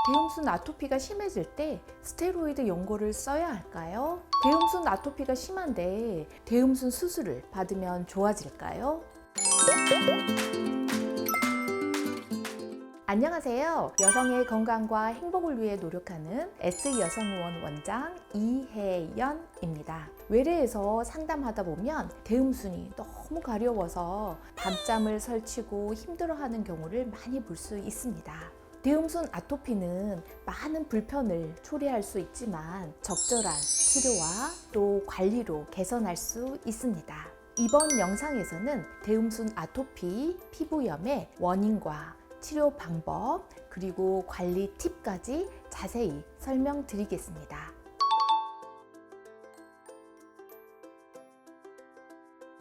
대흉순 아토피가 심해질 때 스테로이드 연고를 써야 할까요? 대흉순 아토피가 심한데 대흉순 수술을 받으면 좋아질까요? 안녕하세요. 여성의 건강과 행복을 위해 노력하는 S여성의원 원장 이혜연입니다. 외래에서 상담하다 보면 대흉순이 너무 가려워서 밤잠을 설치고 힘들어하는 경우를 많이 볼 수 있습니다. 대흉순 아토피는 많은 불편을 초래할 수 있지만 적절한 치료와 또 관리로 개선할 수 있습니다. 이번 영상에서는 대흉순 아토피 피부염의 원인과 치료 방법 그리고 관리 팁까지 자세히 설명드리겠습니다.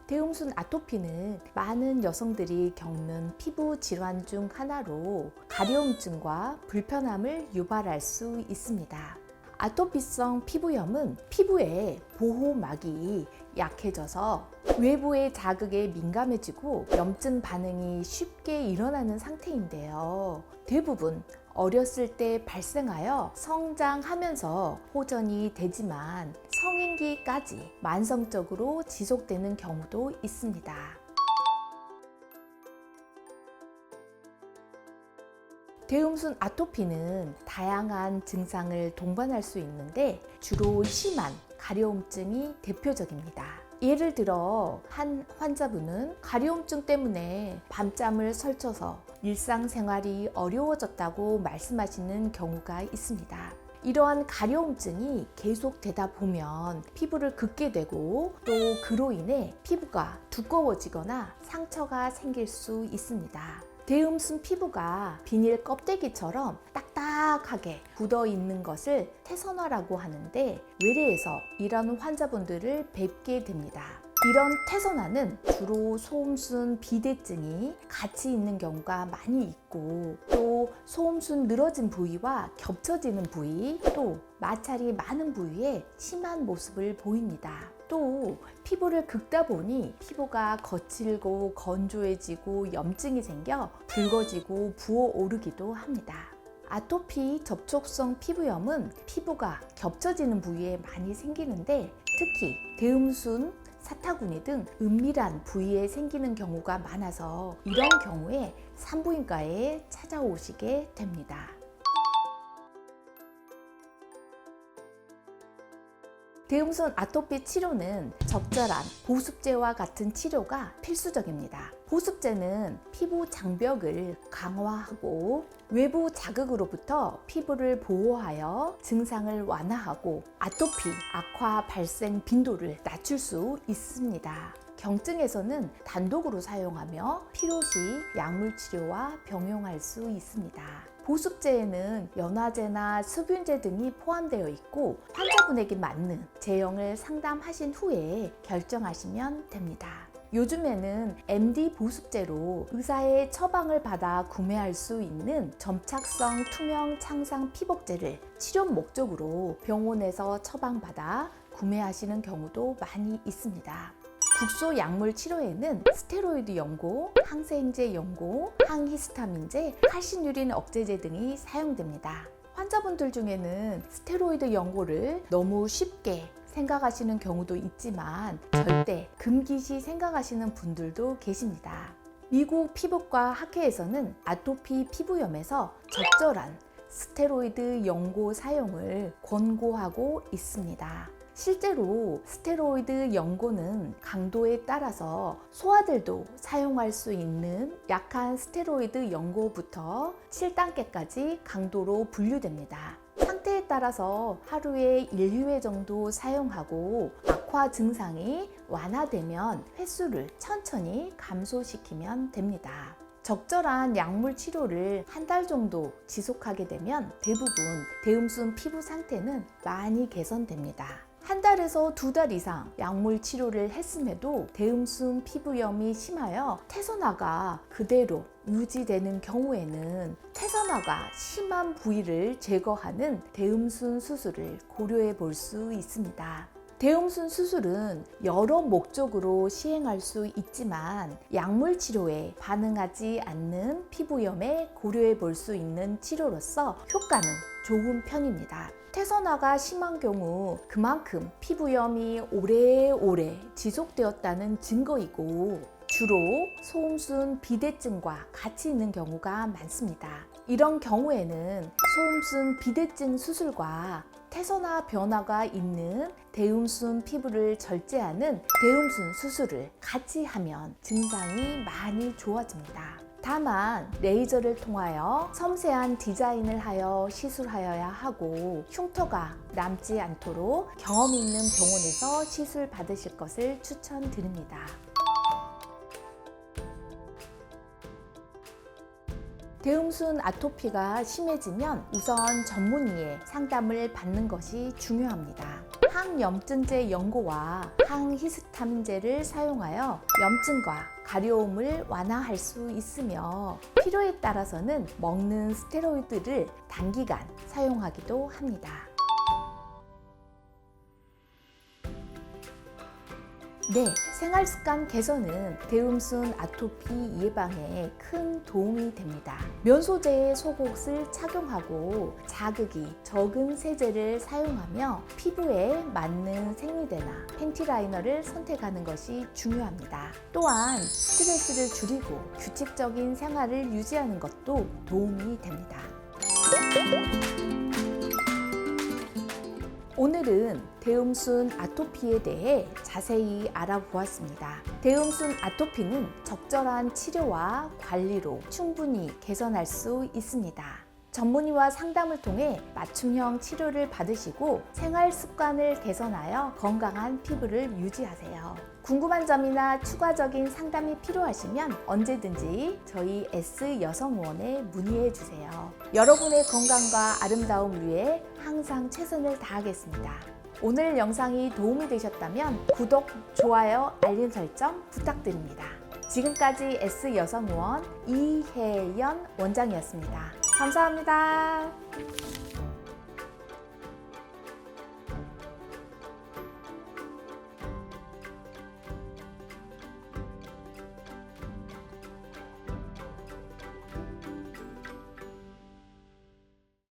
대흉순 아토피는 많은 여성들이 겪는 피부 질환 중 하나로 가려움증과 불편함을 유발할 수 있습니다. 아토피성 피부염은 피부의 보호막이 약해져서 외부의 자극에 민감해지고 염증 반응이 쉽게 일어나는 상태인데요. 대부분 어렸을 때 발생하여 성장하면서 호전이 되지만 성인기까지 만성적으로 지속되는 경우도 있습니다. 대흉순 아토피는 다양한 증상을 동반할 수 있는데 주로 심한 가려움증이 대표적입니다. 예를 들어 한 환자분은 가려움증 때문에 밤잠을 설쳐서 일상생활이 어려워졌다고 말씀하시는 경우가 있습니다. 이러한 가려움증이 계속되다 보면 피부를 긁게 되고 또 그로 인해 피부가 두꺼워지거나 상처가 생길 수 있습니다. 대흉순 피부가 비닐 껍데기처럼 딱딱하게 굳어 있는 것을 태선화라고 하는데 외래에서 이런 환자분들을 뵙게 됩니다. 이런 태선화는 주로 소음순 비대증이 같이 있는 경우가 많이 있고 또 소음순 늘어진 부위와 겹쳐지는 부위 또 마찰이 많은 부위에 심한 모습을 보입니다. 또 피부를 긁다 보니 피부가 거칠고 건조해지고 염증이 생겨 붉어지고 부어오르기도 합니다. 아토피 접촉성 피부염은 피부가 겹쳐지는 부위에 많이 생기는데 특히 대흉순, 사타구니 등 은밀한 부위에 생기는 경우가 많아서 이런 경우에 산부인과에 찾아오시게 됩니다. 대흉순 아토피 치료는 적절한 보습제와 같은 치료가 필수적입니다. 보습제는 피부 장벽을 강화하고 외부 자극으로부터 피부를 보호하여 증상을 완화하고 아토피 악화 발생 빈도를 낮출 수 있습니다. 경증에서는 단독으로 사용하며 필요시 약물 치료와 병용할 수 있습니다. 보습제에는 연화제나 수분제 등이 포함되어 있고 환자분에게 맞는 제형을 상담하신 후에 결정하시면 됩니다. 요즘에는 MD 보습제로 의사의 처방을 받아 구매할 수 있는 점착성 투명 창상 피복제를 치료 목적으로 병원에서 처방받아 구매하시는 경우도 많이 있습니다. 국소 약물 치료에는 스테로이드 연고, 항생제 연고, 항히스타민제, 칼시뉴린 억제제 등이 사용됩니다. 환자분들 중에는 스테로이드 연고를 너무 쉽게 생각하시는 경우도 있지만 절대 금기시 생각하시는 분들도 계십니다. 미국 피부과 학회에서는 아토피 피부염에서 적절한 스테로이드 연고 사용을 권고하고 있습니다. 실제로 스테로이드 연고는 강도에 따라서 소아들도 사용할 수 있는 약한 스테로이드 연고부터 7단계까지 강도로 분류됩니다. 상태에 따라서 하루에 1~2회 정도 사용하고 악화 증상이 완화되면 횟수를 천천히 감소시키면 됩니다. 적절한 약물 치료를 한 달 정도 지속하게 되면 대부분 대흉순 피부 상태는 많이 개선됩니다. 한 달에서 2달 이상 약물 치료를 했음에도 대흉순 피부염이 심하여 태선화가 그대로 유지되는 경우에는 태선화가 심한 부위를 제거하는 대흉순 수술을 고려해 볼 수 있습니다. 대음순 수술은 여러 목적으로 시행할 수 있지만 약물 치료에 반응하지 않는 피부염에 고려해 볼 수 있는 치료로서 효과는 좋은 편입니다. 태선화가 심한 경우 그만큼 피부염이 오래오래 지속되었다는 증거이고 주로 소음순 비대증과 같이 있는 경우가 많습니다. 이런 경우에는 소음순 비대증 수술과 태선화 변화가 있는 대음순 피부를 절제하는 대음순 수술을 같이 하면 증상이 많이 좋아집니다. 다만 레이저를 통하여 섬세한 디자인을 하여 시술하여야 하고 흉터가 남지 않도록 경험 있는 병원에서 시술 받으실 것을 추천드립니다. 대음순 아토피가 심해지면 우선 전문의의 상담을 받는 것이 중요합니다. 항염증제 연고와 항히스타민제를 사용하여 염증과 가려움을 완화할 수 있으며 필요에 따라서는 먹는 스테로이드를 단기간 사용하기도 합니다. 네, 생활습관 개선은 대음순 아토피 예방에 큰 도움이 됩니다. 면소재의 속옷을 착용하고 자극이 적은 세제를 사용하며 피부에 맞는 생리대나 팬티 라이너를 선택하는 것이 중요합니다. 또한 스트레스를 줄이고 규칙적인 생활을 유지하는 것도 도움이 됩니다. 오늘은 대음순 아토피에 대해 자세히 알아보았습니다. 대음순 아토피는 적절한 치료와 관리로 충분히 개선할 수 있습니다. 전문의와 상담을 통해 맞춤형 치료를 받으시고 생활 습관을 개선하여 건강한 피부를 유지하세요. 궁금한 점이나 추가적인 상담이 필요하시면 언제든지 저희 S여성의원에 문의해 주세요. 여러분의 건강과 아름다움 위해 항상 최선을 다하겠습니다. 오늘 영상이 도움이 되셨다면 구독, 좋아요, 알림 설정 부탁드립니다. 지금까지 S여성의원 이혜연 원장이었습니다. 감사합니다.